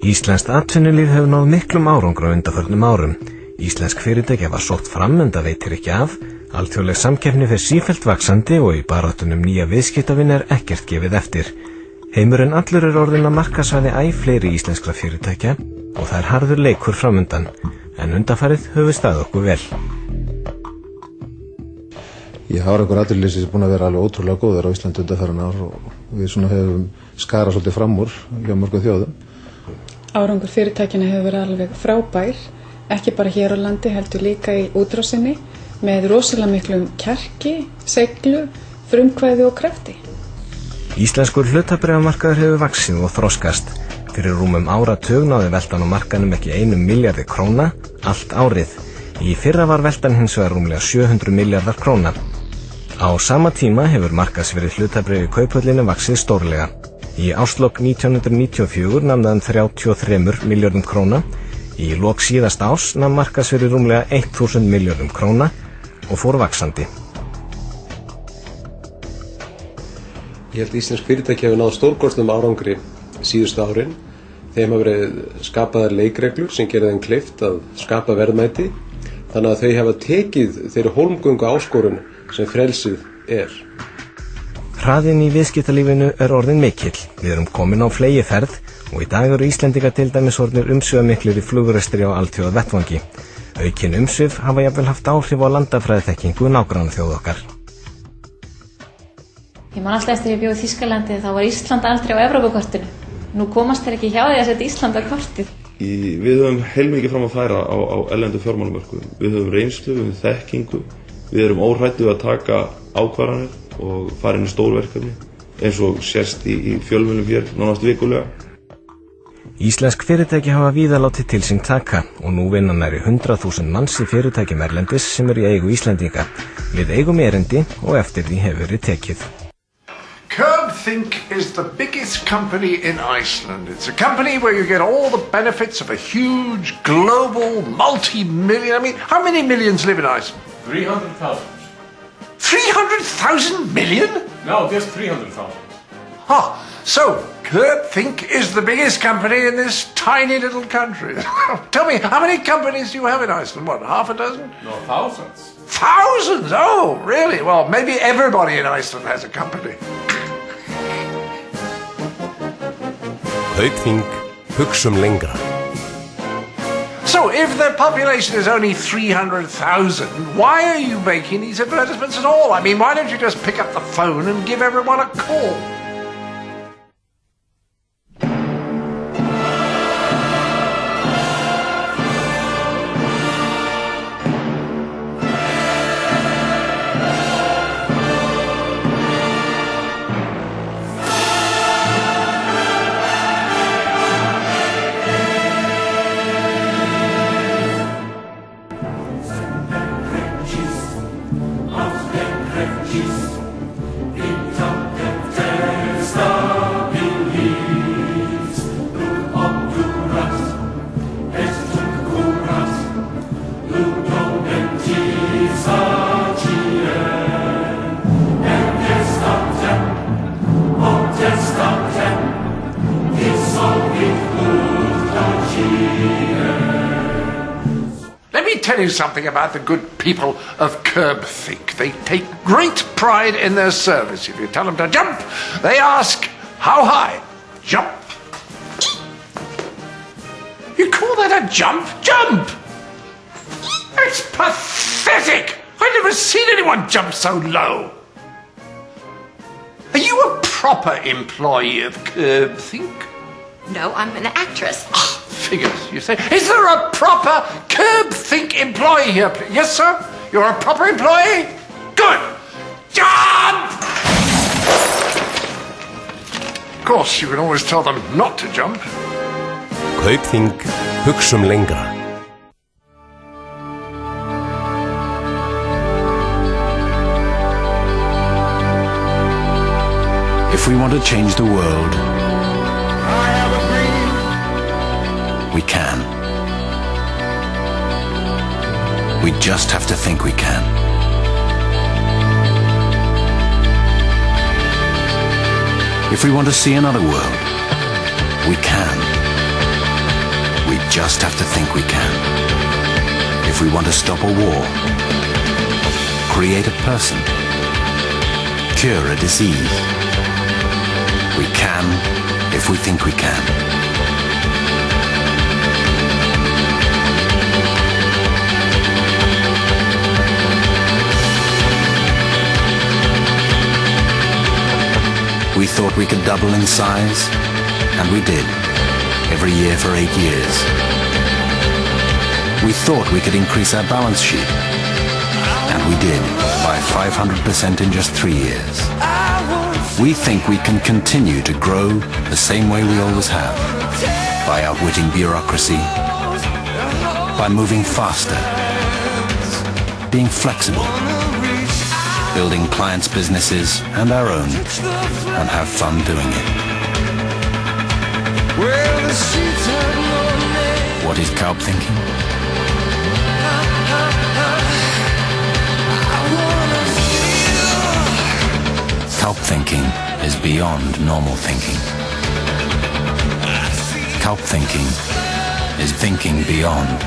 Íslenskt atvinnulíf hefur náð miklum árangri á undanförnum árum. Íslensk fyrirtæki hafa sótt fram en það veitir ekki af. Alþjóðleg samkeppni fer sífellt vaxandi og í baráttunum nýja viðskiptavin ekkert gefið eftir. Heimurinn allur orðinn að markaðsvæði æ fleiri íslenskra fyrirtækja og það harður leikur framundan, en undanfarið höfum staðið okkur vel. Ég har einhver atvinnuleysi búin að vera alveg ótrúlega góður á Íslandi undanfarin ár og við svona hefum skarað svolítið fram úr hjá mörgum þjóðum. Árangur fyrirtækjanna hefur verið alveg frábær, ekki bara hér á landi heldur líka í útrásinni með rosalega miklum kjarki, seiglu, frumkvæði og krafti. Íslenskur hlutabréfamarkaður hefur vaxið og þroskast. Fyrir rúmum áratug náði veltan á markaðnum ekki 1 milljarði króna allt árið. Í fyrra var veltan hins vegar rúmlega 700 milljarðar króna. Á sama tíma hefur markaðsvirði hlutabréfa í Kauphöllinni vaxið stórlega. Í árslok 1994 nam það 33 milljörðum króna. Í lok síðasta árs nam markaðsvirði rúmlega 1000 milljörðum króna og fór vaxandi. Ég held íslensk fyrirtæki hefur náð stórkostnum árangri síðustu árin. Þeim hafa verið skapaðar leikreglur sem gera þeim kleift að skapa verðmæti, þannig að þau hafa tekið þeirri hólmgöngu áskorun sem frelsið er. Hraðinn í viðskiptalífinu orðinn mikill. Við erum komin á fleygiferð og í dag eru Íslendingar til dæmis orðnir umsvifamiklir í flugrekstri á alþjóðavettvangi. Aukin umsvif hafa jafnvel haft áhrif á landafræðiþekkingu nágrannaþjóða okkar. Ég man alltaf eftir ég bjó í Þýskalandi þá var Ísland aldrei á Evrópukortinu. Nú komast þeir ekki hjá því að setja Ísland á kortið. Við höfum heilmikið fram að færa á erlendu fjármálamörkuðum. Við höfum reynslu, við höfum þekkingu, við erum óhræddir að taka ákvarðanir og fara inn í stórverkefni eins og sést í fjölmiðlum hér nánast vikulega. Íslensk fyrirtæki hafa víða látið til sín taka og nú vinna nærri 100.000 manns í fyrirtækjum erlendis sem eru í eigu Íslendinga. Við eigum erindi og eftir því hefur verið tekið. CurbThink is the biggest company in Iceland. It's a company where you get all the benefits of a huge, global, multi-million... I mean, how many millions live in Iceland? 300,000. 300,000 million? No, just 300,000. Ah, so CurbThink is the biggest company in this tiny little country. Tell me, how many companies do you have in Iceland? What, half a dozen? No, thousands. Thousands? Oh, really? Well, maybe everybody in Iceland has a company. Kaupþing, hugsum lengra. So, if the population is only 300,000, why are you making these advertisements at all? I mean, why don't you just pick up the phone and give everyone a call? Let me tell you something about the good people of CurbThink. They take great pride in their service. If you tell them to jump, they ask, how high? Jump. You call that a jump? Jump! It's pathetic! I've never seen anyone jump so low. Are you a proper employee of CurbThink? No, I'm an actress. Figures, you say. Is there a proper CurbThink employee here? Yes, sir? You're a proper employee? Good. Jump! Of course, you can always tell them not to jump. Kaupþing, hugsum lengra. If we want to change the world, we can. We just have to think we can. If we want to see another world, we can. just have to think we can. If we want to stop a war, create a person, cure a disease, we can if we think we can. We thought we could double in size, and we did, every year for 8 years. We thought we could increase our balance sheet, and we did, by 500% in just 3 years. We think we can continue to grow the same way we always have, by outwitting bureaucracy, by moving faster, being flexible, building clients' businesses and our own, and have fun doing it. What is Kalb thinking? Kalb thinking is beyond normal thinking. Kalb thinking is thinking beyond.